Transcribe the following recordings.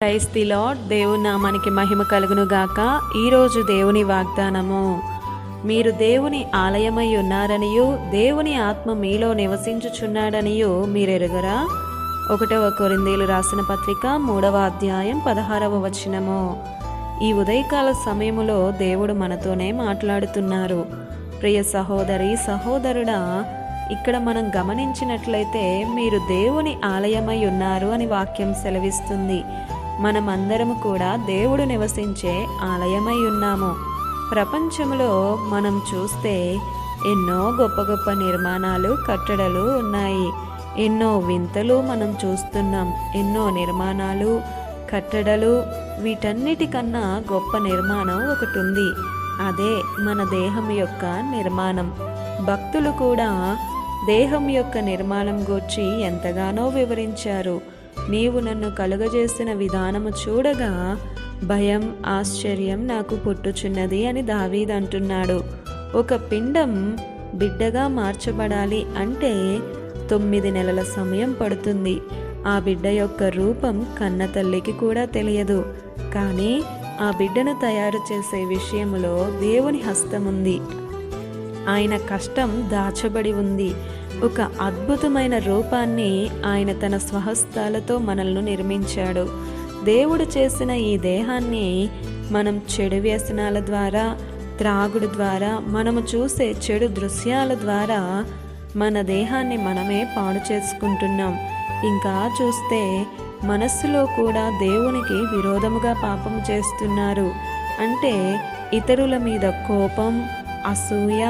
Praise the lord. దేవుని నామానికి మహిమ కలుగును గాక. ఈరోజు దేవుని వాగ్దానము, మీరు దేవుని ఆలయమై ఉన్నారనియు దేవుని ఆత్మ మీలో నివసించుచున్నాడనియు మీరెరుగరా? 1 కొరింథీయులు రాసిన పత్రిక 3వ అధ్యాయం 16వ వచనము. ఈ ఉదయకాల సమయములో దేవుడు మనతోనే మాట్లాడుతున్నారు. ప్రియ సహోదరి సహోదరుడా, ఇక్కడ మనం గమనించినట్లయితే మీరు దేవుని ఆలయమై ఉన్నారు అని వాక్యం సెలవిస్తుంది. మనమందరము కూడా దేవుడు నివసించే ఆలయమై ఉన్నాము. ప్రపంచంలో మనం చూస్తే ఎన్నో గొప్ప గొప్ప నిర్మాణాలు, కట్టడలు ఉన్నాయి. ఎన్నో వింతలు మనం చూస్తున్నాం. ఎన్నో నిర్మాణాలు, కట్టడలు, వీటన్నిటికన్నా గొప్ప నిర్మాణం ఒకటి ఉంది. అదే మన దేహం యొక్క నిర్మాణం. భక్తులు కూడా దేహం యొక్క నిర్మాణం గూర్చి ఎంతగానో వివరించారు. నీవు నన్ను కలుగజేసిన విధానము చూడగా భయం, ఆశ్చర్యం నాకు పుట్టుచున్నది అని దావీదు అంటున్నాడు. ఒక పిండం బిడ్డగా మార్చబడాలి అంటే 9 నెలల సమయం పడుతుంది. ఆ బిడ్డ యొక్క రూపం కన్న తల్లికి కూడా తెలియదు. కానీ ఆ బిడ్డను తయారు చేసే విషయంలో దేవుని హస్తముంది. ఆయన కష్టం దాచబడి ఉంది. ఒక అద్భుతమైన రూపాన్ని ఆయన తన స్వహస్తాలతో మనల్ని నిర్మించాడు. దేవుడు చేసిన ఈ దేహాన్ని మనం చెడు వ్యసనాల ద్వారా, త్రాగుడు ద్వారా, మనము చూసే చెడు దృశ్యాల ద్వారా మన దేహాన్ని మనమే పాడు చేసుకుంటున్నాం. ఇంకా చూస్తే మనస్సులో కూడా దేవునికి విరోధముగా పాపం చేస్తున్నారు. అంటే ఇతరుల మీద కోపం, అసూయ,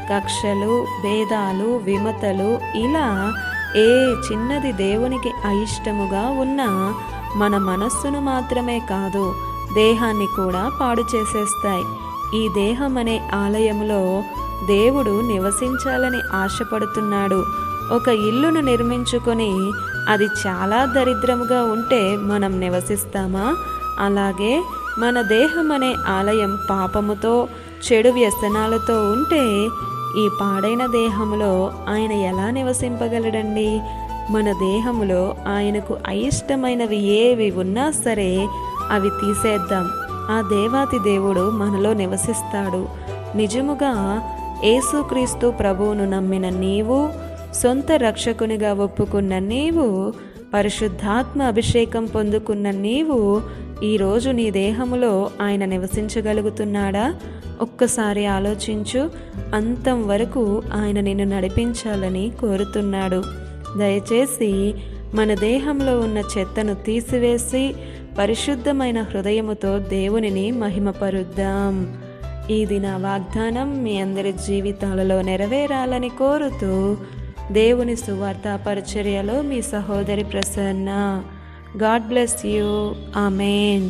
కక్షలు, భేదాలు, విమతలు, ఇలా ఏ చిన్నది దేవునికి అయిష్టముగా ఉన్నా మన మనస్సును మాత్రమే కాదు, దేహాన్ని కూడా పాడు చేసేస్తాయి. ఈ దేహం అనే ఆలయంలో దేవుడు నివసించాలని ఆశపడుతున్నాడు. ఒక ఇల్లును నిర్మించుకొని అది చాలా దరిద్రముగా ఉంటే మనం నివసిస్తామా? అలాగే మన దేహం అనే ఆలయం పాపముతో, చెడు వ్యసనాలతో ఉంటే ఈ పాడైన దేహంలో ఆయన ఎలా నివసింపగలడండి? మన దేహంలో ఆయనకు అయిష్టమైనవి ఏవి ఉన్నా సరే అవి తీసేద్దాం. ఆ దేవాతి దేవుడు మనలో నివసిస్తాడు. నిజముగా యేసుక్రీస్తు ప్రభువును నమ్మిన నీవు, సొంత రక్షకునిగా ఒప్పుకున్న నీవు, పరిశుద్ధాత్మ అభిషేకం పొందుకున్న నీవు ఈరోజు నీ దేహములో ఆయన నివసించగలుగుతున్నాడా? ఒక్కసారి ఆలోచించు. అంతం వరకు ఆయన నిన్ను నడిపించాలని కోరుతున్నాడు. దయచేసి మన దేహంలో ఉన్న చెత్తను తీసివేసి పరిశుద్ధమైన హృదయముతో దేవునిని మహిమపరుద్దాం. ఈ దిన వాగ్దానం మీ అందరి జీవితాలలో నెరవేరాలని కోరుతూ దేవుని సువార్త పరిచర్యలో మీ సహోదరి Prasanna. God bless you. Amen.